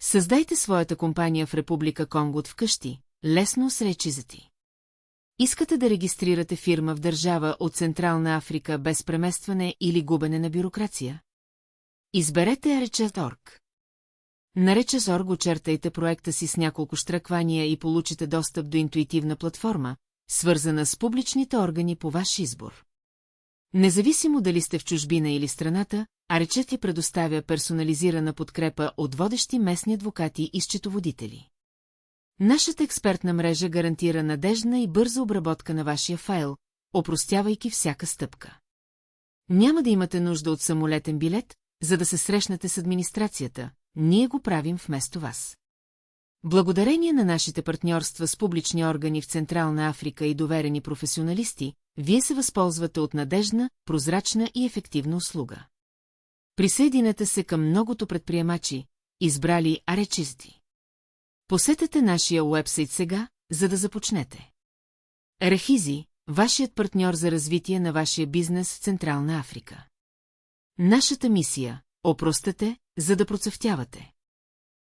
Създайте своята компания в Република Конго от вкъщи, лесно с речизати. Искате да регистрирате фирма в държава от Централна Африка без преместване или губене на бюрокрация? Изберете Arechas.org. На Arechas.org очертайте проекта си с няколко щраквания и получите достъп до интуитивна платформа, свързана с публичните органи по ваш избор. Независимо дали сте в чужбина или страната, Arechas ти предоставя персонализирана подкрепа от водещи местни адвокати и счетоводители. Нашата експертна мрежа гарантира надеждна и бърза обработка на вашия файл, опростявайки всяка стъпка. Няма да имате нужда от самолетен билет, за да се срещнете с администрацията, ние го правим вместо вас. Благодарение на нашите партньорства с публични органи в Централна Африка и доверени професионалисти, вие се възползвате от надеждна, прозрачна и ефективна услуга. Присъединете се към многото предприемачи, избрали Arechas. Посетете нашия уебсайт сега, за да започнете. Arechas, вашият партньор за развитие на вашия бизнес в Централна Африка. Нашата мисия – опростете, за да процъфтявате.